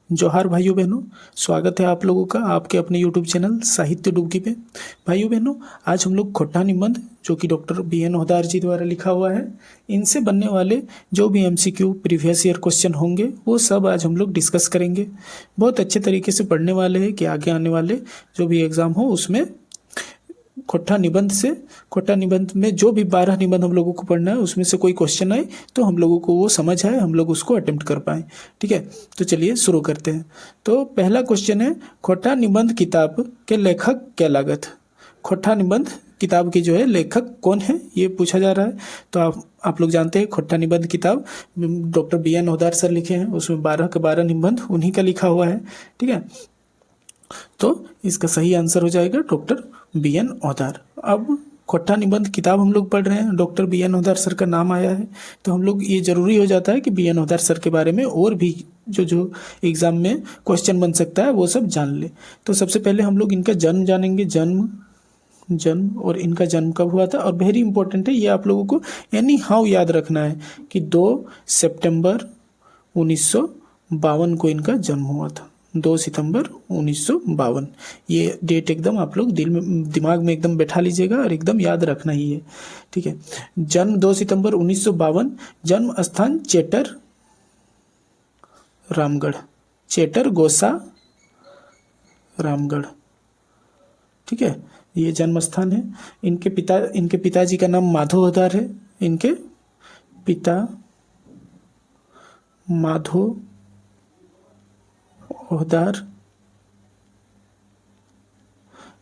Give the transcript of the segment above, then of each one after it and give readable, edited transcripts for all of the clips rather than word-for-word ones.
जोहार भाइयों बहनों, स्वागत है आप लोगों का आपके अपने यूट्यूब चैनल साहित्य डुबकी पे। भाइयों बहनों, आज हम लोग खोट्टा निबंध जो कि डॉक्टर BN होदार जी द्वारा लिखा हुआ है, इनसे बनने वाले जो भी MCQ प्रीवियस ईयर क्वेश्चन होंगे वो सब आज हम लोग डिस्कस करेंगे। बहुत अच्छे तरीके से पढ़ने वाले हैं कि आगे आने वाले जो भी एग्ज़ाम हो उसमें खोट्टा निबंध में जो भी 12 निबंध हम लोगों को पढ़ना है उसमें से कोई क्वेश्चन आए तो हम लोगों को वो समझ आए, हम लोग उसको अटेम्प्ट कर पाए। ठीक है, तो चलिए शुरू करते हैं। तो पहला क्वेश्चन है, खोट्टा निबंध किताब के लेखक क्या लागत। खोट्टा निबंध किताब की जो है लेखक कौन है ये पूछा जा रहा है। तो आप लोग जानते हैं खोट्टा निबंध किताब डॉक्टर BN होदार सर लिखे हैं, उसमें 12 के 12 निबंध उन्हीं का लिखा हुआ है। ठीक है, तो इसका सही आंसर हो जाएगा डॉक्टर BN होदार। अब खोट्टा निबंध किताब हम लोग पढ़ रहे हैं, डॉक्टर BN होदार सर का नाम आया है, तो हम लोग ये जरूरी हो जाता है कि BN होदार सर के बारे में और भी जो एग्जाम में क्वेश्चन बन सकता है वो सब जान ले। तो सबसे पहले हम लोग इनका जन्म जानेंगे, जन्म और इनका जन्म कब हुआ था। और वेरी इंपॉर्टेंट है, ये आप लोगों को एनी हाउ याद रखना है कि 2 सितंबर 1952 को इनका जन्म हुआ था। 2 सितंबर 1952, ये डेट एकदम आप लोग दिमाग में एकदम बैठा लीजिएगा और एकदम याद रखना ही है। ठीक है, जन्म 2 सितंबर 1952, जन्म स्थान चेटर रामगढ़, चेटर गोसा रामगढ़। ठीक है, ये जन्म स्थान है। इनके पिताजी का नाम माधव होदार है। इनके पिता माधव होदार,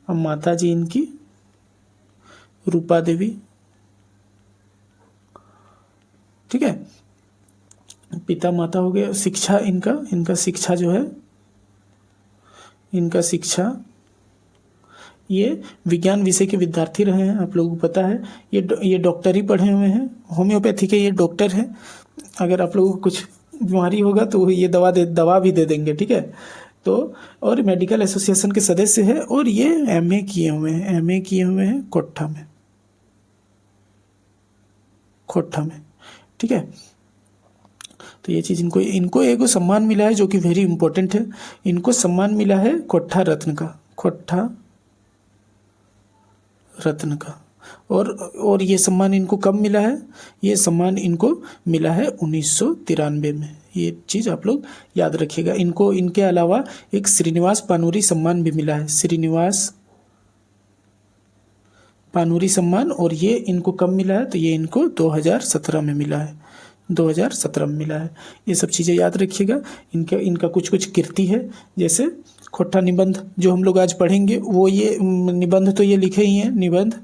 और माता जी इनकी रूपा देवी। ठीक है, पिता माता हो गया। शिक्षा इनका शिक्षा जो है, इनका शिक्षा, ये विज्ञान विषय के विद्यार्थी रहे हैं, आप लोगों को पता है। ये डॉक्टरी पढ़े हुए हैं, होम्योपैथी के ये डॉक्टर हैं। अगर आप लोगों को कुछ बीमारी होगा तो ये दवा भी दे देंगे। ठीक है, तो और मेडिकल एसोसिएशन के सदस्य है, और ये MA किए हुए हैं खोट्टा में। ठीक है, तो ये चीज़ इनको एगो सम्मान मिला है जो कि वेरी इंपॉर्टेंट है। इनको सम्मान मिला है खोट्टा रत्न का। और ये सम्मान इनको कब मिला है, ये सम्मान इनको मिला है 1993 में। ये चीज़ आप लोग याद रखिएगा। इनके अलावा एक श्रीनिवास पानूरी सम्मान भी मिला है, श्रीनिवास पानूरी सम्मान, और ये इनको कब मिला है, तो ये इनको 2017 में मिला है, 2017 में मिला है। ये सब चीज़ें याद रखिएगा। इनका कुछ कीर्ति है, जैसे खोट्टा निबंध जो हम लोग आज पढ़ेंगे वो ये निबंध तो ये लिखे ही हैं, निबंध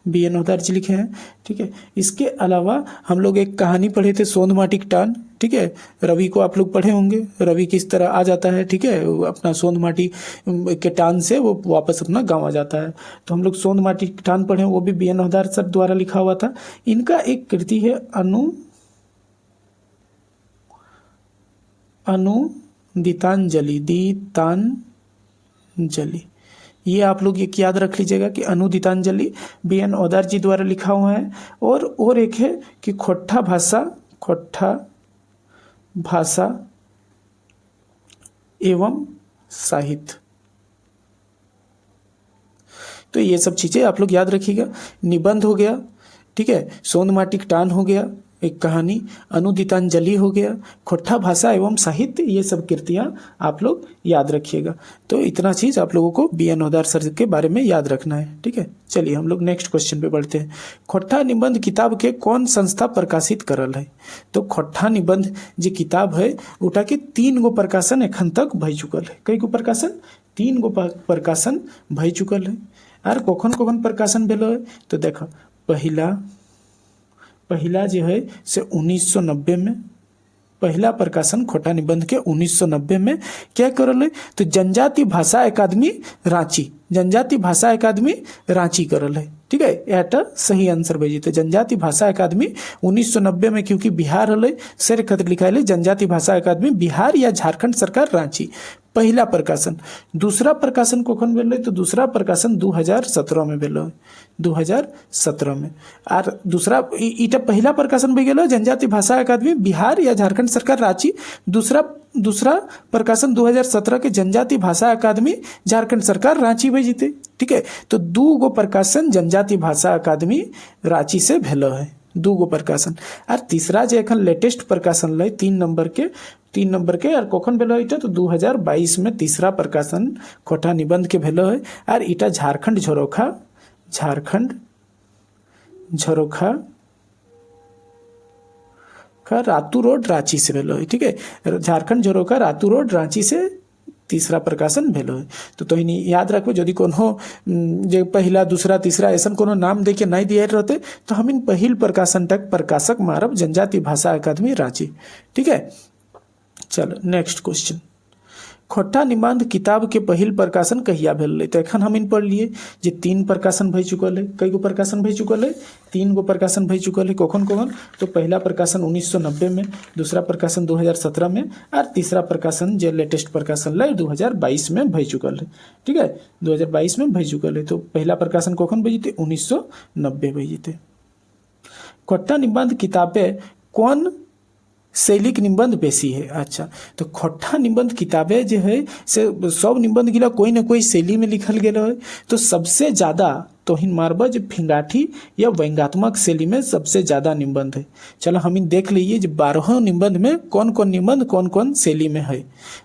BN होदार जी लिखे हैं। ठीक है, इसके अलावा हम लोग एक कहानी पढ़े थे, सोंध माटी की टान। ठीक है, रवि को आप लोग पढ़े होंगे, रवि किस तरह आ जाता है। ठीक है, अपना सोंध माटी के टान से वो वापस अपना गांव आ जाता है। तो हम लोग सोंध माटी की टान पढ़े, वो भी BN होदार सर द्वारा लिखा हुआ था। इनका एक कृति है दीतांजलि। ये आप लोग एक याद रख लीजिएगा कि दीतांजलि BN होदार जी द्वारा लिखा हुआ है। और एक है कि खोट्टा भाषा एवं साहित्य। तो ये सब चीज़ें आप लोग याद रखिएगा। निबंध हो गया, ठीक है, सोंध माटी की टान हो गया, एक कहानी, दीतांजलि हो गया, खोट्टा भाषा एवं साहित्य, ये सब कृतियाँ आप लोग याद रखिएगा। तो इतना चीज़ आप लोगों को BN होदार सर के बारे में याद रखना है। ठीक है, चलिए हम लोग नेक्स्ट क्वेश्चन पे बढ़ते हैं। खोट्टा निबंध किताब के कौन संस्था प्रकाशित करल है। तो खोट्टा निबंध जो किताब है उटा के 3 गो प्रकाशन एखन तक भई चुकल है। कई गो प्रकाशन, 3 गो प्रकाशन भई चुकल है। आर कौन प्रकाशन भेलो है, तो देखो पहला जो है से 1990 में, पहला प्रकाशन खोट्टा निबंध के 1990 में क्या करल है, तो जनजाति भाषा अकादमी रांची करल है। ठीक है, एटा सही आंसर भेजी। तो जनजाति भाषा अकादमी 1990 में, क्योंकि बिहार हल सर खत लिखा है जनजाति भाषा अकादमी बिहार या झारखंड सरकार रांची। पहला प्रकाशन। दूसरा प्रकाशन कखन भेल तो दूसरा प्रकाशन 2017 में भेल, 2017 में। और दूसरा इटा पहला प्रकाशन भे गेल जनजाति भाषा अकादमी बिहार या झारखंड सरकार रांची। दूसरा प्रकाशन 2017 के जनजाति भाषा अकादमी झारखंड सरकार रांची भेजते। ठीक है, तो 2 प्रकाशन जनजाति भाषा अकादमी रांची से भेल है, 2 प्रकाशन। और तीसरा जो एखन लेटेस्ट प्रकाशन लै 3 नंबर के और कखन भेल है तो 2022 में तीसरा प्रकाशन खोटा निबंध के भेल है। और इटा झारखंड झरोखा का रातू रोड रांची से भेल है। ठीक है, झारखंड झरोखा रातू रोड रांची से तीसरा प्रकाशन भेल है। तो तोहिनी याद रखो, यदि कोनो जो पहला दूसरा तीसरा ऐसा कोनो नाम दे के नहीं दिए रहते तो हम इन पहिल प्रकाशन तक प्रकाशक मारब जनजाति भाषा अकादमी रांची। ठीक है, चलो नेक्स्ट क्वेश्चन। खोटा निबंध किताब के पहिल प्रकाशन कहिया भेल? तो एखन हम इन पढ़ लिए जे 3 प्रकाशन भई चुकल है। कई गो प्रकाशन भई चुकल है? 3 गो प्रकाशन भई चुकल है। कखन तो पहला प्रकाशन 1990 में, दूसरा प्रकाशन 2017 में और तीसरा प्रकाशन जो लेटेस्ट प्रकाशन लै 2022 में भई चुकल है। ठीक है, 2022 में भई चुकल है। तो पहला प्रकाशन कखन भई जेते? 1990 भई जेते। खोटा निबंध किताबें कौन शैलिक निबंध बेसी है? अच्छा, तो खोटा निबंध किताबें जो है से सब निबंध गिला कोई ना कोई शैली में लिखल गेलो है। तो सबसे ज़्यादा तोहिन मारबा जो फिंगाठी या व्यंग्यात्मक शैली में सबसे ज़्यादा निबंध है। चलो हम इन देख लीजिए जो 12 निबंध में कौन कौन निबंध कौन कौन शैली में है।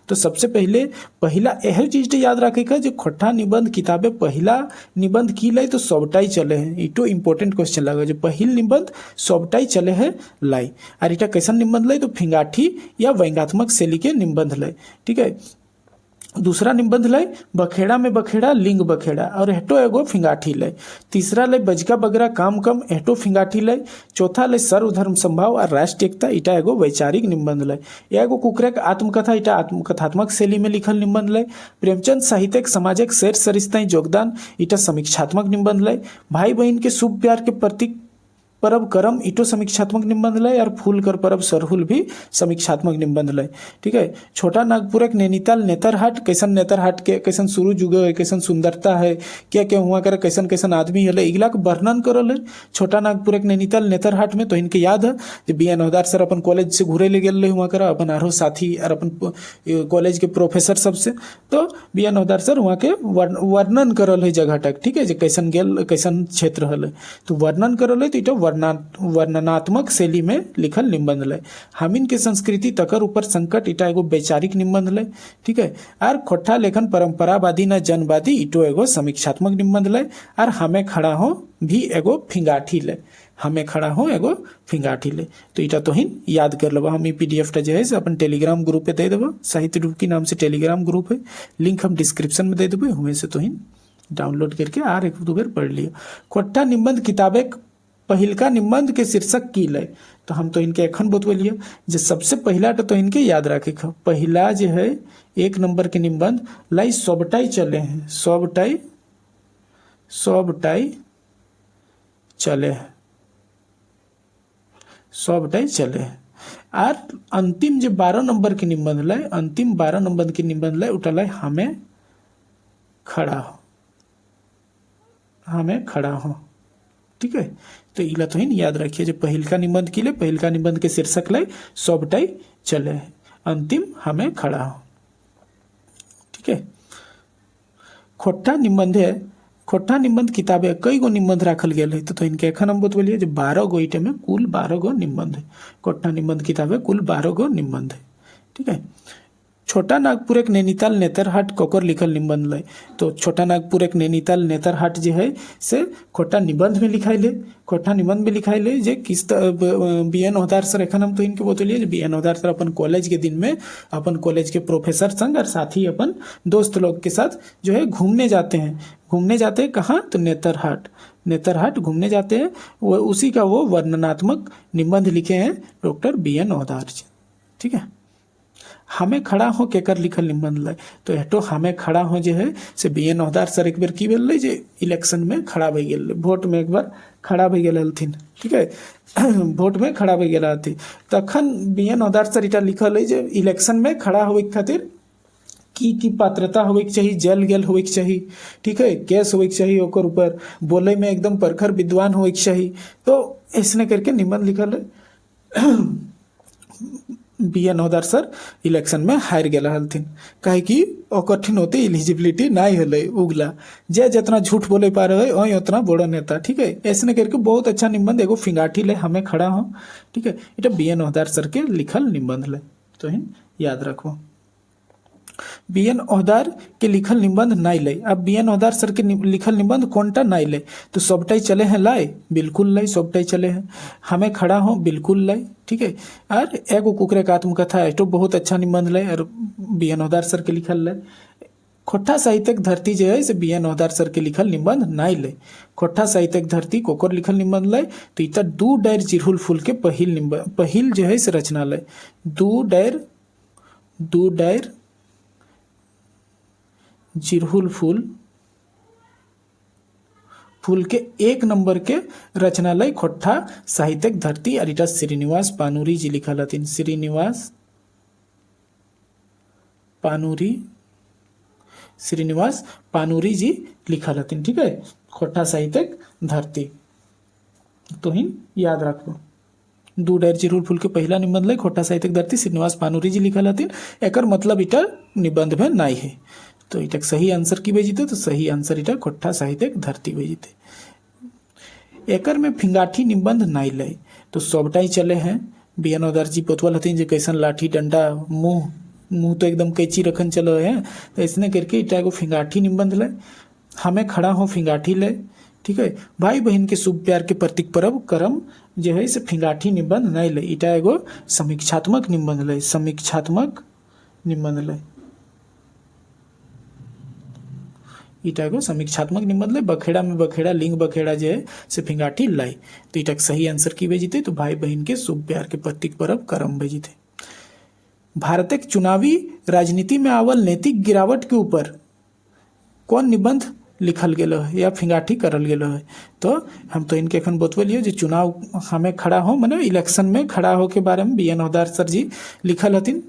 तो सबसे पहला यह चीज याद रखेगा जो खोटा निबंध किताबें पहला निबंध की लाई तो सबटाई चले हैं। इटो इंपॉर्टेंट क्वेश्चन लगा जो पहिल निबंध सबटाई चले है लाई। और इटा कैसन निबंध लाई तो फिंगाठी या व्यंग्यात्मक शैली के निबंध लाई। ठीक है, दूसरा निबंध लै बखेड़ा में बखेड़ा लिंग बखेड़ा और हेटो एगो फिंगाठी लै। तीसरा लै बजका बगरा काम कम हेटो फिंगाठी लै। चौथा लै सर्वधर्म संभाव और राष्ट्र एकता इटा एगो वैचारिक निबंध लै। एगो कुकरेक आत्मकथा इटा आत्मकथात्मक शैली में लिखल निबंध लै। प्रेमचंद साहित्यिक समाजक शेर सरिस्ता योगदान इटा समीक्षात्मक निबंध लै। भाई बहन के शुभ प्यार के प्रतीक परब करम इटो समीक्षात्मक निबंध लै। और फूल कर परब सरहुल भी समीक्षात्मक निबंध लै। ठीक है, छोटा नागपुर नैनीताल नेतरहाट कैसन नेतरहाट के कैसन शुरू जुगे है, कैसन सुंदरता है, क्या क्या हुआ करे, कैसन कैसन आदमी है, इगला के वर्णन करल है छोटा नागपुर नैनीताल नेतरहाट में। तो इनके याद है जो BN हवदार सर अपन कॉलेज से घूरे ले गए हुआ कर अपन आरो साथी और अपन कॉलेज के प्रोफेसर सबसे। तो BN हवदार सर वहाँ के वर्णन करल है जगह तक। ठीक है, जो कैसन गेल कैसन क्षेत्र है तो वर्णन करल है। तो इटा वर्णनात्मक शैली में लिखल निबंध लै। हमिन के संस्कृति तकर ऊपर संकट इटा एगो वैचारिक निबंध लै। ठीक है, और खोटा लेखन परंपरावादी न जनवादी इटो एगो समीक्षात्मक निबंध लै। और हमें खड़ा हो भी एगो फिंगाठी लै। हमें खड़ा हो एगो फिंगाठी ले। तो इटा तोहिन याद कर लो। हम PDF टा जो है अपन टेलीग्राम ग्रुप पे दे देव। साहित्य डुबकी नाम से टेलीग्राम ग्रुप है, लिंक हम डिस्क्रिप्शन में दे देवे, हुए से तोहिन डाउनलोड करके आर एक दो बार पढ़ लियो। खोटा निबंध किताबें पहिलका निबंध के शीर्षक की लै। तो हम तो इनके एखन बतवलिए जो सबसे पहला तो इनके याद रखे पहला जो है 1 नंबर के निबंध लाई सबटाई चले हैं। सबटाई चले हैं, सबटाई चले हैं। और अंतिम जो 12 नंबर के निबंध लै, अंतिम 12 नंबर के निबंध लै उठा लै हमें खड़ा हो, हमें खड़ा हो। ठीक है, तो इला तो ही याद रखिए जो पहिलका निबंध की ले, पहिलका निबंध के शीर्षक लै सबटाई चले है, अंतिम हमें खड़ा हो। ठीक है, खोटा निबंध है। खोटा निबंध किताबें कई गो निबंध रखल गया है। तो इनके एखन हम बतवलिए जो 12 गो इटे में कुल 12 गो निबंध है। खोटा निबंध किताबें कुल 12 गो निबंध है। ठीक है, छोटा नागपुर नैनीताल नेतरहाट कोकर लिखल निबंध लै। तो छोटा नागपुर नैनीताल नेतरहाट जो है से खोटा निबंध में लिखाई ले, खोटा निबंध में लिखाई ले जे किस BN हवदार सर एखन हम तो इनके बतलिए BN हवदार सर अपन कॉलेज के दिन में अपन कॉलेज के प्रोफेसर संग और साथ ही अपन दोस्त लोग के साथ जो है घूमने जाते हैं। घूमने जाते हैं कहाँ? तो नेतरहाट घूमने जाते हैं। वो उसी का वो वर्णनात्मक निबंध लिखे हैं डॉक्टर BN हवदार जी। ठीक है, हमें खड़ा हो केकर लिखल निबंध लै। तो हेटो हमें खड़ा हो जो है से BN हवदार सर एक बार की भेल जे इलेक्शन में खड़ा भई गेल, वोट में एक बार खड़ा भई गेल हलथिन। ठीक है, वोट में खड़ा भई गेल हथिन तखन BN हवदार सर इटा लिखल है जे इलेक्शन में खड़ा होवे खातिर की पात्रता होवेके चाहिए, जल गल होवेके चाहिए, ठीक है, केस होवेके चाहिए, ओकर ऊपर बोले में एकदम प्रखर विद्वान होवेके चाहिए। तो ऐसने करके निबंध लिखल है। बी.एन. हवलदार सर इलेक्शन में हार गए हलथिन, काहे कि कठिन होते एलिजिबिलिटी नहीं हले उगला, जे जितना झूठ बोले पा रहे वही उतना बड़ा नेता, ठीक है। ऐसने करके बहुत अच्छा निबंध एगो फिंगाठी ले हमें खड़ा हो, ठीक है। इटा बी.एन. हवलदार सर के लिखल निबंध ले, तो हिन याद रखो। बी.एन. हवलदार के लिखल निबंध नहीं ले। अब बी.एन. हवलदार सर के लिखल निबंध कौनटा नहीं ले, तो सबटाई चले हैं लाए, बिल्कुल लाई, सबटाई चले हैं। हमें खड़ा हो, बिल्कुल लाई, ठीक है। और एगो कुकरे का आत्मकथा है, तो बहुत अच्छा निबंध ले, और बी.एन. हवलदार सर के लिखल ले। खोट्ठा साहित्यिक धरती जो है से बी.एन. हवलदार सर के लिखल निबंध नहीं ले। खोट्ठा साहित्यिक धरती कोकर लिखल निबंध ले, तो इतना दू डायर जिरहुल फूल के पहिल जो है से रचना ले। दू डायर जिरहुल फूल के 1 नंबर के रचनालय खोट्ठा साहित्यिक धरती, और इटा श्रीनिवास पानुरी जी लिखल हथिन। श्रीनिवास पानुरी जी लिखल हथिन, ठीक है, खोट्ठा साहित्यिक धरती, तो हिन याद रखो। दू डायर जिरहुल फूल के पहला निबंध ले खोट्ठा साहित्यिक धरती, श्रीनिवास पानुरी जी लिखल हथिन। एकर मतलब इटा निबंध में नहीं है, तो इटा सही आंसर की भेजीते, तो सही आंसर इटा खोट्ठा साहित्यिक धरती भेजीते। एकर में फिंगाठी निबंध नहीं ले, तो सबटाई चले हैं। बी.एन. हवलदार जी बतवल हथिन जे कैसन लाठी डंडा मुंह तो एकदम कैची रखन चलो है, तो ऐसने करके इटा एगो फिंगाठी निबंध ले। हमें खड़ा हो, फिंगाठी ले, ठीक है। भाई बहन के शुभ प्यार के प्रतीक पर्व करम जो है से फिंगाठी निबंध नहीं ले, इटा एगो समीक्षात्मक निबंध ले, समीक्षात्मक निबंध ले, इटा एगो समीक्षात्मक निबंध ले। बखेड़ा में बखेड़ा लिंग बखेड़ा जो है से फिंगाठी लाई, तो इटा सही आंसर की भेजीते, तो भाई बहन के शुभ प्यार के प्रतीक पर्व करम भेजीते। भारत के चुनावी राजनीति में आवल नैतिक गिरावट के ऊपर कौन निबंध लिखल गेलो है या फिंगाठी करल गेलो है, तो हम तो इनके एखन बतवलियो जो चुनाव हमें खड़ा हो, माने इलेक्शन में खड़ा हो के बारे में बी.एन. हवलदार सर जी लिखल हथिन,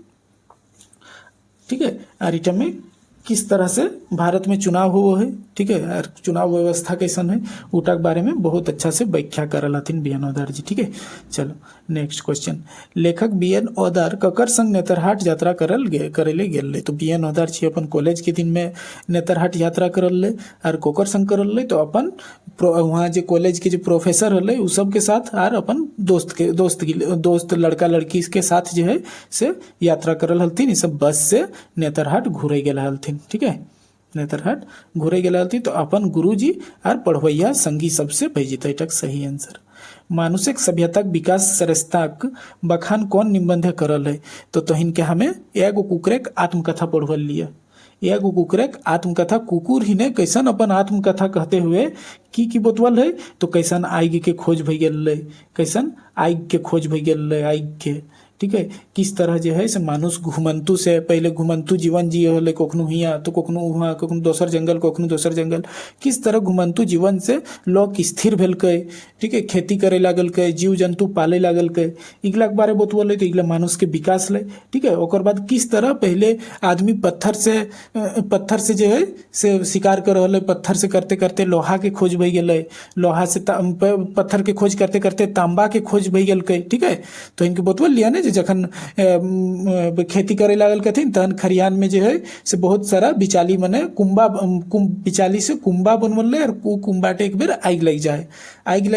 ठीक है। और इटा में किस तरह से भारत में चुनाव हुआ है, ठीक है, और चुनाव व्यवस्था कैसन है, उटा के बारे में बहुत अच्छा से व्याख्या करल हथिन बी.एन. हवलदार जी, ठीक है। चलो नेक्स्ट क्वेश्चन। लेखक बी.एन. हवलदार ककर संग नेतरहाट यात्रा करेले गेल, तो बी.एन. हवलदार जी अपन कॉलेज के दिन में नेतरहाट यात्रा करल ले, और कोकर संग करल ले, तो अपन वहाँ जो कॉलेज के जो प्रोफेसर हले उ सब के साथ, और अपन दोस्त लड़का लड़की के साथ जो है से यात्रा करल हलथिन। सब बस से नेतरहाट घूरे गेल हलथिन, ठीक है, नेतरहाट घूरे गेल हलथिन। तो अपन गुरुजी और पढ़वैया संगी सबसे भेजित, तक सही आंसर। मानुषिक सभ्यता विकास सरस्ताक बखान कौन निबंध करल है, तो हिनके हमें एगो कुकरे आत्मकथा पढ़वल लिया। एगो कुकरे आत्मकथा, कुकुर ही ने कैसन अपन आत्मकथा कहते हुए की बतवल है, तो कैसन आग के खोज भई गेल, कैसन आग के खोज भई गेल, आग के, ठीक है। किस तरह जो है से मानुष घुमंतु से पहले घुमंतु जीवन जिए हले, कखनो हियाँ तो कखनो वहाँ, कखनो दोसर जंगल, कखनो दोसर जंगल, किस तरह घुमंतु जीवन से लोग स्थिर भेलकै, ठीक है, खेती करे लागलकै, जीव जंतु पाले लागलकै, इगला के बारे बतवल है, तो इगला मानुष के विकास ले, ठीक है। ओकर बाद किस तरह पहले आदमी पत्थर से जो है से शिकार कर रहा, पत्थर से करते करते लोहा के खोज भई गेलै, लोहा से पत्थर के खोज करते करते तांबा के खोज भई गेलकै, ठीक है। तो इनके बतवल लिया ने जखन खेती करे लागल कथिन, तहन खरियान में जो है से बहुत सारा बिचाली मने बिचाली से कुंबा बनवल, और कुंबाटे एक बेर आग लग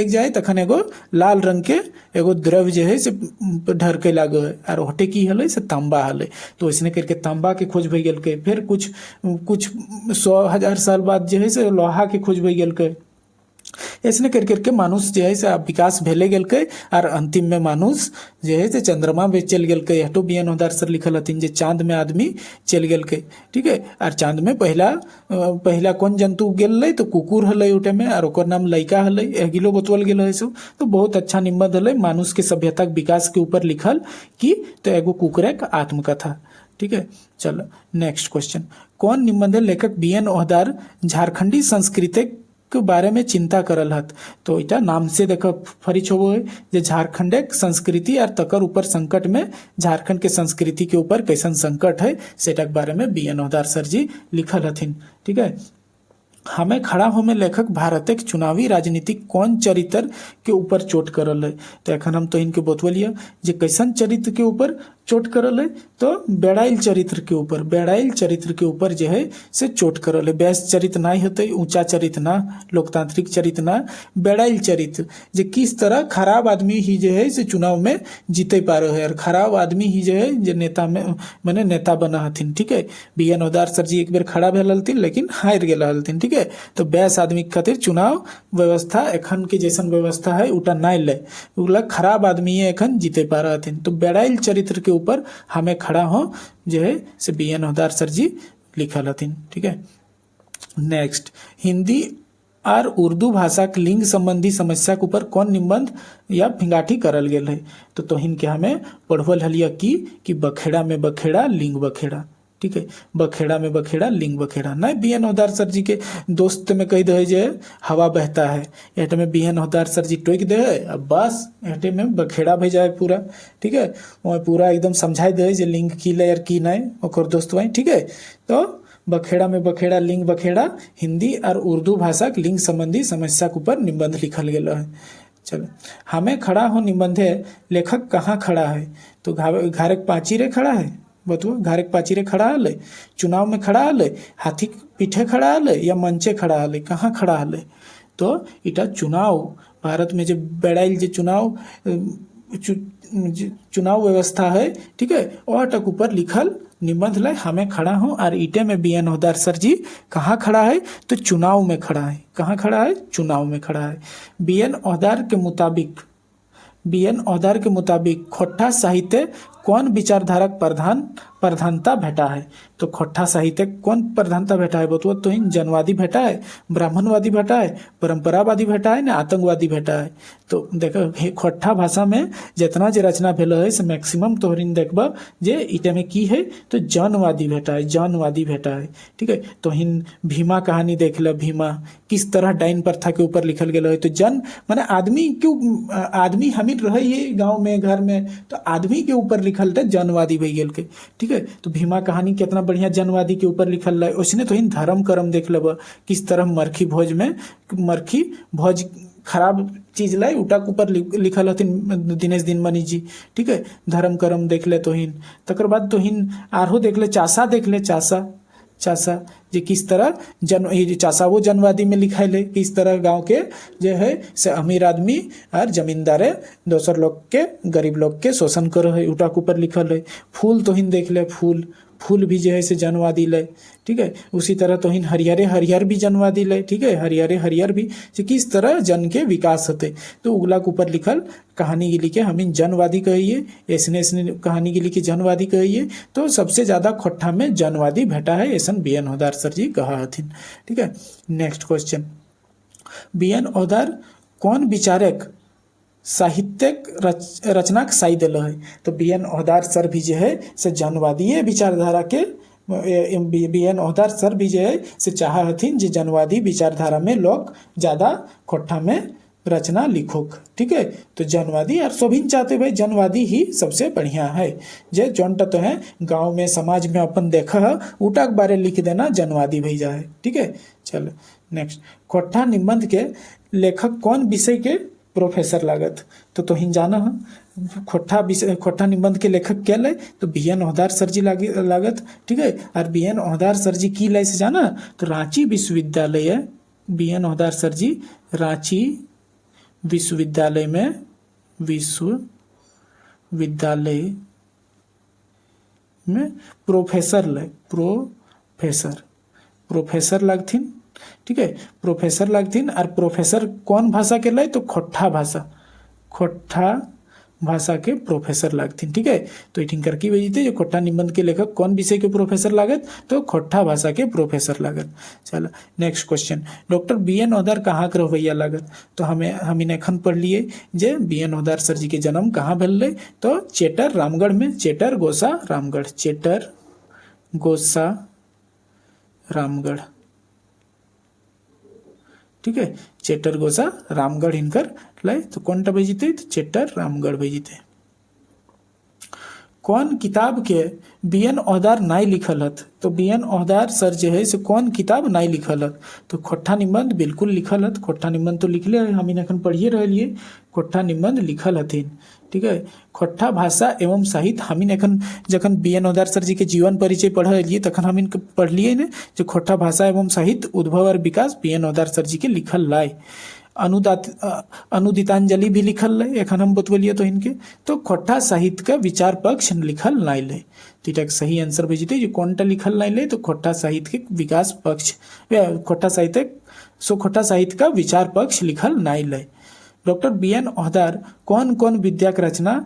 जाए तखन एगो लाल रंग के एगो द्रव्य जो है से ढरके लागो है, और होटे की हले से तांबा हले, तो इसने करके तांबा के खोज भई गेलकै। फिर कुछ 100,000 साल बाद जो है से लोहा के खोज भई गेलकै। ऐसने करके मानुष जो है से विकास भेले गेलकै, और अंतिम में मानुष जो है से चंद्रमा पे चल गेलकै। हटो बी.एन. हवलदार सर लिखल हथिन जे चांद में आदमी चल गेलकै, ठीक है। और चांद में पहला कौन जंतु गेलै, तो कुकुर हलै उटे में, और ओकर नाम लइका हलै, एगिलो बतवल गेल है सब। तो बहुत अच्छा निबंध हलै, मानुष के सभ्यता विकास के ऊपर लिखल कि, तो एगो कुकरे का आत्मकथा, ठीक है। चलो नेक्स्ट क्वेश्चन। कौन निबंध लेखक बी.एन. हवलदार झारखंडी के बारे में चिंता करल हत। तो इटा नाम से देखो फरिच होबो है जे झारखंड एक संस्कृति और तकर ऊपर संकट में झारखंड के संस्कृति के ऊपर कैसन संकट है सेटा के बारे में बी एन ओदार सर जी लिखल हथिन। ठीक है, हमें खड़ा हो में लेखक भारत एक चुनावी राजनीतिक कौन चरित्र के ऊपर चोट करल है। तो एखन हम तो इनके बतवलिया जे कैसन चरित्र के ऊपर चोट करल है, तो बेड़ाइल चरित्र के ऊपर, बेड़ाइल चरित्र के ऊपर जो है से चोट करल है। बैस चरित्र ना होते, ऊंचा चरित्र ना, लोकतांत्रिक चरित्र ना, बेड़ाइल चरित्र जे किस तरह खराब आदमी ही जो है से चुनाव में जीते पा रहे है और खराब आदमी ही जो है जे नेता में मैंने नेता बना हथिन। ठीक है, बी एन ओदार सर जी एक बेर खड़ा भेल हलथिन लेकिन हार गेल हलथिन। ठीक है, तो बैस आदमी के खातिर चुनाव व्यवस्था एखन के जैसन व्यवस्था है उटा ना ले, उगला खराब आदमी एखन जीते पा रहे हथिन। तो बेड़ाइल चरित्र के ऊपर हमें खड़ा हो जो है से बी एन ओदार सर जी लिखल हथिन। ठीक है, नेक्स्ट, हिंदी और उर्दू भाषा के लिंग संबंधी समस्या के ऊपर कौन निबंध या फिंगाठी करल गेल है। तो तोहिन के हमें पढ़वल हलिया कि बखेड़ा में बखेड़ा लिंग बखेड़ा। ठीक है, बखेड़ा में बखेड़ा लिंग बखेड़ा नहीं B N Odar sir ji के दोस्त में कही दे जे हवा बहता है, एटे में बी एन ओदार सर जी टोक दे है, अब बस एटे में बखेड़ा भेजा है पूरा। ठीक है, वो पूरा एकदम समझाई दे जे लिंग की ले और की नहीं ओकर दोस्त भाई। ठीक है, तो बखेड़ा में बखेड़ा लिंग बखेड़ा हिंदी और उर्दू भाषा के लिंग संबंधी समस्या के ऊपर निबंध लिखल गेलो है। चलो, हमें खड़ा हो निबंधे लेखक कहाँ खड़ा है। तो घारक पाचिरे खड़ा है, बतुआ घारक पाचिरे खड़ा हले, चुनाव में खड़ा हले, हाथी पीठे खड़ा हले या मंचे खड़ा हले, कहाँ खड़ा हले। तो इटा चुनाव भारत में जो बेड़ाइल जो चुनाव व्यवस्था है, ठीक है, वह तक ऊपर लिखल निबंध ला हमें खड़ा हो और ईटे में बी एन ओदार सर जी कहाँ खड़ा है। तो चुनाव में खड़ा है। कहाँ खड़ा है? चुनाव में खड़ा है। बी एन ओदार के मुताबिक खोट्ठा साहित्य कौन विचारधारक प्रधानता भेटा है। तो खोट्ठा साहित्य कौन प्रधानता भेटा है बतुआ तो इन जनवादी भेटा है, ब्राह्मणवादी भेटा है, परंपरावादी भेटा है ना आतंकवादी भेटा है। तो देखो खोट्ठा भाषा में जितना जे रचना भेल है से मैक्सिमम तोहरिन देखबा जे इटे में की है तो जनवादी भेटा है, जनवादी भेटा है। ठीक है, तो हिन भीमा कहानी देख ल, भीमा किस तरह डाइन प्रथा के ऊपर लिखल गेल है। तो जन माने आदमी क्यों, आदमी हमीर रहे ये गाँव में घर में, तो आदमी के ऊपर लिखल थे जनवादी भई गेल के। ठीक है, तो भीमा कहानी कितना बढ़िया जनवादी के ऊपर लिखल है। उसने तो इन धर्म कर्म देख लब किस तरह मरखी भोज खराब चीज लाई उटा के ऊपर लिखल हथिन दिनेश दिनमणि जी। ठीक है, धर्म कर्म देख ले तो हिन, तकर बाद तो हिन आरो देख ले चासा, देख ले चासा जे किस तरह चासा वो जनवादी में लिखाइल है, किस तरह गांव के जो है से अमीर आदमी और जमींदार दोसर लोग के गरीब लोग के शोषण करो है, उटा के ऊपर लिखल है। फूल तो हिन देख ले, फूल भी जो है से जनवादी ले। ठीक है, उसी तरह तो हिन हरियर भी जनवादी ले। ठीक है, हरियर भी से किस तरह जन के विकास होते। तो उगला के ऊपर लिखल कहानी के लिखे हम इन जनवादी कहिए, ऐसने कहानी के लिखे जनवादी कहिए। तो सबसे ज्यादा खोट्ठा में जनवादी भेटा है ऐसन बी एन ओदार सर जी कहा हथिन। ठीक है, next question, B N Odar कौन विचारक साहित्यिक रचना के साई दिल है। तो बी एन ओदार सर भी जो है से जनवादी विचारधारा के, बी एन ओदार सर भी जो है से चाह हथिन जे जनवादी विचारधारा में लोग ज्यादा खोट्ठा में रचना लिखोक। ठीक है, तो जनवादी और सभी चाहते भाई जनवादी ही सबसे बढ़िया है। जे जोनटा तो है गांव में समाज में अपन देखा है उटा के बारे लिख देना जनवादी भई जाए। ठीक है, चलो नेक्स्ट, खोट्ठा निबंध के लेखक कौन विषय के प्रोफेसर लागत। तो तोहिन जाना है खोट्ठा निबंध के लेखक क्या ले। तो बी एन ओदार सर जी लागत। ठीक है, और बी एन ओदार सर जी की ले से जाना तो रांची विश्वविद्यालय, बी एन ओदार सर जी रांची विश्वविद्यालय में प्रोफेसर लगथिन। ठीक है, प्रोफेसर लगथिन और प्रोफेसर कौन भाषा के लाई। तो खोट्ठा भाषा के प्रोफेसर लगथिन। ठीक है, तो इठिन करके भेजते जो खोट्ठा निबंध के लेखक कौन विषय के प्रोफेसर लागत। तो खोट्ठा भाषा के प्रोफेसर लागत। चलो next question, doctor B N Odar कहाँ के रवैया लागत। तो हमें एखन पढ़ लिए जे B N Odar sir ji के जन्म कहाँ भेल रहे। तो चेटर रामगढ़ में, चेटर गोसा रामगढ़ ठीक है। चेटर गोसा रामगढ़ हिनकर लय, तो कौन टा भेजिते, तो चेटर रामगढ़ भेजिते। कौन किताब के बी.एन. ओहदार नाई लिखल हत, तो बी.एन. ओहदार सर जो है से कौन किताब नाई लिखल हत, तो खोट्ठा निबंध बिल्कुल लिखल हत। खोट्ठा निबंध तो लिखले है, हम एखन पढ़िए रहिए, खोट्ठा निबंध लिखल हथिन, ठीक है। खोट्ठा भाषा एवं साहित्य हमिन एखन जखन बी.एन. ओहदार सर जी के जीवन परिचय पढ़लिए तखन हमिन पढ़लिए ने जो खोट्ठा भाषा एवं साहित्य उद्भव और विकास बी.एन. ओहदार सर जी के लिखल लाए। अनुदितांजलि भी लिखल है, एखन हम बतवलिए तो इनके, तो खोट्ठा साहित्य का विचार पक्ष लिखल नाई ले, तो इटा सही आंसर भेजते जो कौन टा लिखल नाई ले, तो खोट्ठा साहित्य के विकास पक्ष, खोट्ठा साहित्य का विचार पक्ष लिखल नाई ले। Doctor BN. ओहदार कौन कौन विद्या के रचना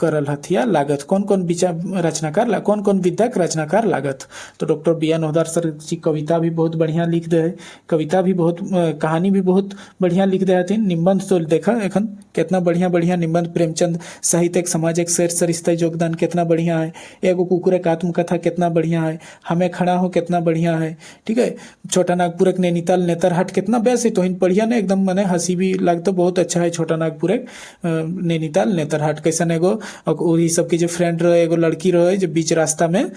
करल हथिया लागत, कौन कौन विद्या के रचनाकार लागत, तो डॉक्टर बी.एन. ओहदार सर जी कविता भी बहुत बढ़िया लिख दे है, कविता भी बहुत, कहानी भी बहुत बढ़िया लिख दे हथिन। निबंध तो देखा एखन कितना बढ़िया बढ़िया निबंध, प्रेमचंद साहित्य एक समाज एक शेर सरिस्ता योगदान कितना बढ़िया है, एगो कुकुर एक आत्मकथा कितना बढ़िया है, हमें खड़ा हो कितना बढ़िया है, ठीक है। छोटा नागपुर एक नैनीताल नेतरहाट कितना बेस है, तो इन बढ़िया ने एकदम मने हंसी भी लगता, बहुत अच्छा है। छोटा नागपुर एक नैनीताल नेतरहाट कैसन एगो और ये सबके जो फ्रेंड रहे, एगो लड़की रहे जो बीच रास्ता में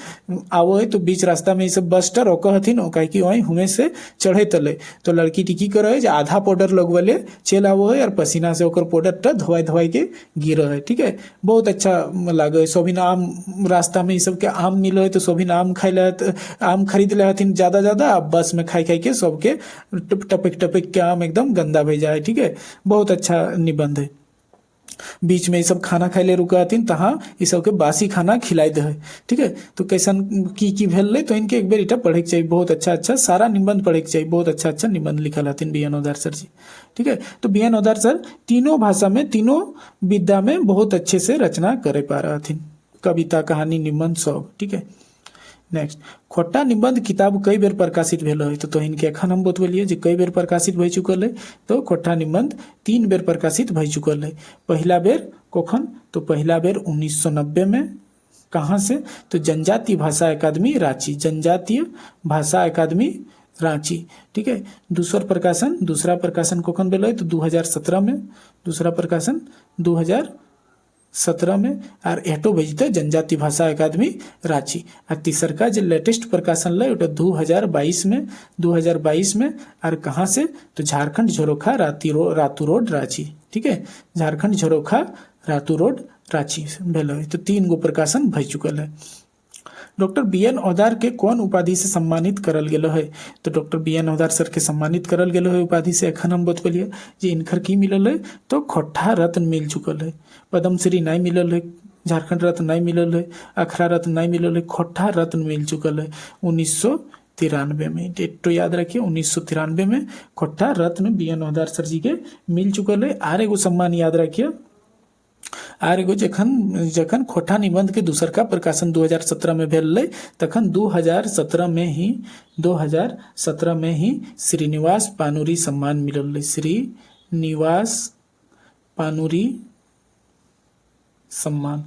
आवो है, तो बीच रास्ता में ये सब बस्टर रोका हथिन, कहे कि वहीं हुए से चढ़े तले, तो लड़की टिकी करे जो आधा पाउडर लगवले चल आवो है और पसीना से ओकर पाउडर टा धोवाई के गिर है, ठीक है। बहुत अच्छा लागे। सोभिन आम रास्ता में ये सबके आम मिलो है, तो सोभिन आम खाई ले, आम खरीद ले हथिन ज्यादा, बस में खाई के सबके टपक के आम एकदम गंदा भेज जाए, ठीक है। बहुत अच्छा निबंध है। बीच में ये सब खाना खाए ले रुका हथिन, तहाँ ये सबके बासी खाना खिलाई दे है, ठीक है। तो कैसन की भेल ले, तो इनके एक बार इटा पढ़े के चाहिए, बहुत अच्छा सारा निबंध पढ़े के चाहिए, बहुत अच्छा निबंध लिखल हथिन बी.एन. ओहदार सर जी, ठीक है। तो बी.एन. ओहदार सर तीनों भाषा में, तीनों विद्या में बहुत अच्छे से रचना करे पा रहा हथिन, कविता कहानी निबंध सब, ठीक है। नेक्स्ट, खोट्ठा निबंध किताब कई बेर प्रकाशित भेल है, तो इनके एखन हम बतवलिए जे कई बेर प्रकाशित भई चुकल है, तो खोट्ठा निबंध 3 बेर प्रकाशित भई चुकल है। पहला बेर कखन, तो पहला बेर 1990 में, कहाँ से, तो जनजातीय भाषा अकादमी रांची, जनजातीय भाषा अकादमी रांची, ठीक है। दूसरा प्रकाशन कखन भेल है, तो 2017 में, दूसरा प्रकाशन 2017 में, और एटो भेजते जनजातीय भाषा अकादमी रांची। और तीसर का जो लेटेस्ट प्रकाशन लै 2022 में, और कहाँ से, तो झारखंड झरोखा रातू रोड रांची, ठीक है। झारखंड झरोखा रातू रोड रांची भेल है, तो 3 गो प्रकाशन भई चुकल है। Doctor BN. ओहदार के कौन उपाधि से सम्मानित करल गेलो है, तो डॉक्टर बी.एन. ओहदार सर के सम्मानित करल गेलो है उपाधि से, एखन हम बतवलिए जे इनकर की मिलल है, तो खोट्ठा रत्न मिल चुकल है। पद्मश्री नहीं मिलल है, झारखंड रत्न नहीं मिलल है, अखरा रत्न नहीं मिलल है, खोट्ठा रत्न मिल चुकल है 1993 में। डेट तो याद रखिए, 1993 में खोट्ठा रत्न बी.एन. ओहदार सर जी के मिल चुकल है। आर एगो सम्मान याद रखिए, आर एगो जखन खोट्ठा निबंध के दूसर का प्रकाशन 2017 में भेल लै, तखन 2017 में ही श्रीनिवास पानुरी सम्मान मिलल लै, श्रीनिवास पानुरी सम्मान,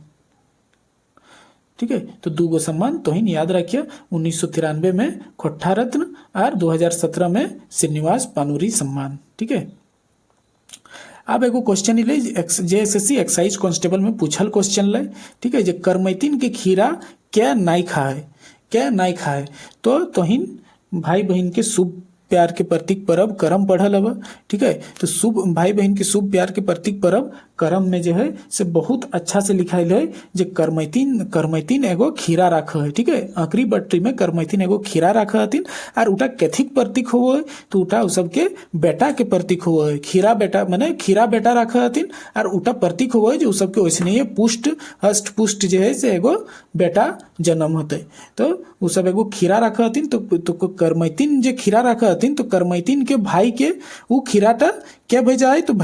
ठीक है। तो 2 गो सम्मान तो ही याद रखिए, 1993 में खोट्ठा रत्न और 2017 में श्रीनिवास पानुरी सम्मान, ठीक है। अब एगो क्वेश्चन ले जेएसएससी एक्साइज कांस्टेबल में पूछल क्वेश्चन ले, ठीक है। जे करमैतिन के खीरा क्या नहीं खाए, तो तोहिन भाई बहन के शुभ प्यार के प्रतीक पर्व करम पढ़ल हब, ठीक है। तो शुभ भाई बहन के शुभ प्यार के प्रतीक पर्व करम में जो है से बहुत अच्छा से लिखाइल है जे करमैतिन एगो खीरा राख है, ठीक है। आखिरी बट्टी में करमैतिन एगो खीरा राख हथिन, और उटा कैथिक प्रतीक हो है, तो उटा उ सबके बेटा के प्रतीक हो है, खीरा बेटा राख हथिन, और उटा प्रतीक हो है जो उ सबके वैसने पुष्ट हष्ट पुष्ट जो है से एगो बेटा जन्म होते, तो उ सब एगो खीरा राख हथिन। तो करमैतिन जे खीरा राख हथिन, तो करमैतिन के भाई के उ खीराटा क्या भेजा है, तो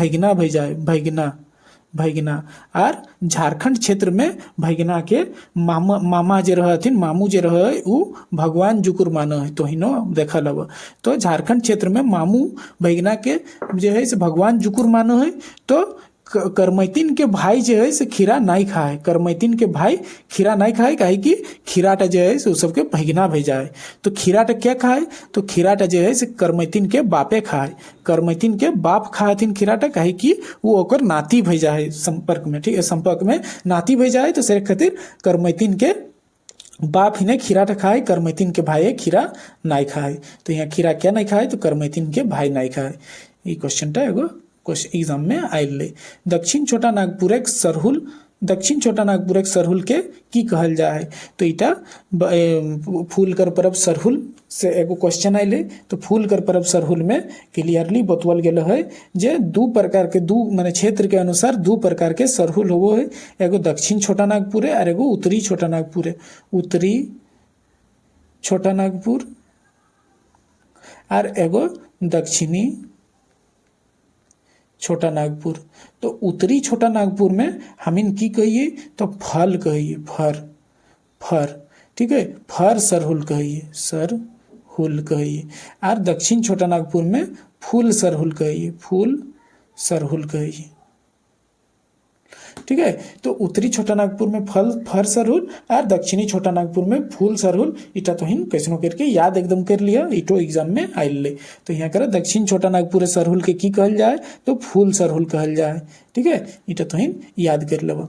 भैगना। और झारखंड क्षेत्र में भैगना के मामा जे रहथिन, मामू जे रहे उ भगवान जुकुर मानो है, तो हिनो देखल हब। तो झारखंड क्षेत्र में मामू भैगना के जो है से भगवान जुकुर मानो है, तो करमैतिन के भाई जो है से खीरा नहीं खाए, करमैतिन के भाई खीरा नहीं खाए, काहे कि खीराटा जो है से उ सबके भगना भेजा है। तो खीराटा क्या खाए, तो खीराटा जो है से करमैतिन के बापे खाए, करमैतिन के बाप खातिन खीराटा, काहे कि वो ओकर नाती भेजा है संपर्क में, ठीक है, संपर्क में नाती भेजा है। तो से खातिर करमैतिन के बाप ही ने खीराटा खाए, करमैतिन के भाई खीरा नहीं खाए। तो यहाँ खीरा क्या नहीं खाए, तो करमैतिन के भाई नहीं खाए। ये क्वेश्चनटा एगो एग्जाम में आयल। दक्षिण छोटा नागपुर एक सरहुल, दक्षिण छोटा नागपुर एक सरहुल के की कहल जा है। तो इटा फूल कर परब सरहुल से एगो क्वेश्चन आइले। तो फूल कर परब सरहुल में क्लियरली बतवल गेल है जे दू प्रकार के, दू माने क्षेत्र के अनुसार दू प्रकार के सरहुल होवो है। एगो दक्षिण छोटा नागपुर है और एगो उत्तरी छोटा नागपुर है। उत्तरी छोटा नागपुर और एगो दक्षिणी छोटा नागपुर। तो उत्तरी छोटा नागपुर में हमिन की कहिए, तो फल कहिए, फर, फर, ठीक है, फर सरहुल कहिए, सरहुल कहिए। और दक्षिण छोटा नागपुर में फूल सरहुल कहिए, फूल सरहुल कहिए, ठीक है। तो उत्तरी छोटा नागपुर में फर सरहुल और दक्षिणी छोटा नागपुर में फूल सरहुल। इटा तो हिन कैसनो करके याद एकदम कर लिया, इटो एग्जाम में आइल ले। तो यहाँ कर दक्षिण छोटा नागपुर सरहुल के की कहल जाए, तो फूल सरहुल कहल जाए, ठीक है। इटा तो हिन याद कर लेब।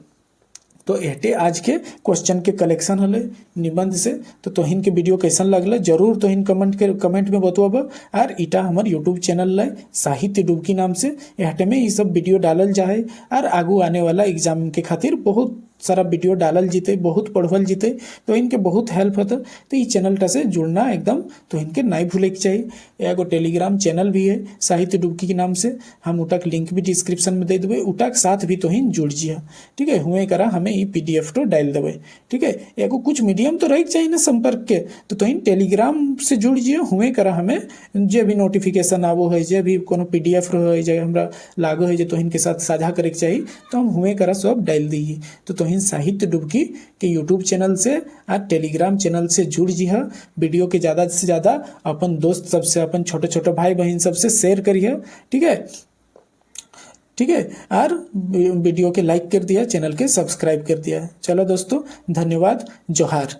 तो एटे आज के क्वेश्चन के कलेक्शन हले निबंध से। तो तोहिन के वीडियो कैसन लगल जरूर तोहिन कमेंट में बतवाब। और इटा हमार यूट्यूब चैनल है साहित्य डुबकी नाम से, एहटे में ये सब वीडियो डालल जाए। और आगू आने वाला एग्जाम के खातिर बहुत सारा वीडियो डालल जीते, बहुत पढ़वल जीते, तो इनके बहुत हेल्प होता। तो ये चैनल से जुड़ना एकदम तो इनके नहीं भूले के चाहिए। एगो टेलीग्राम चैनल भी है साहित्य डुबकी के नाम से, हम उटा के लिंक भी डिस्क्रिप्शन में दे देवे, उटा के साथ भी तो ही जुड़ जिया, ठीक है। हुए करा हमें ये PDF तो डाल देवे, ठीक है। एगो कुछ मीडियम तो रह चाहिए ना संपर्क के, तो तुम टेलीग्राम से जुड़ जियो। हुए करा हमें जो भी नोटिफिकेशन आवो है, जो भी कोनो PDF रहे जो हमरा लागो है जो तोहिन के साथ साझा करे के चाहिए, तो हम हुए करा सब डाल दिए। तो तोहिन साहित्य डुबकी के यूट्यूब चैनल से और टेलीग्राम चैनल से जुड़ जी है। वीडियो के ज़्यादा से ज़्यादा अपन दोस्त सबसे, अपन छोटे छोटे भाई बहन सबसे शेयर करिए, ठीक है, ठीक है। और वीडियो के लाइक कर दिया, चैनल के सब्सक्राइब कर दिया। चलो दोस्तों, धन्यवाद, जोहार।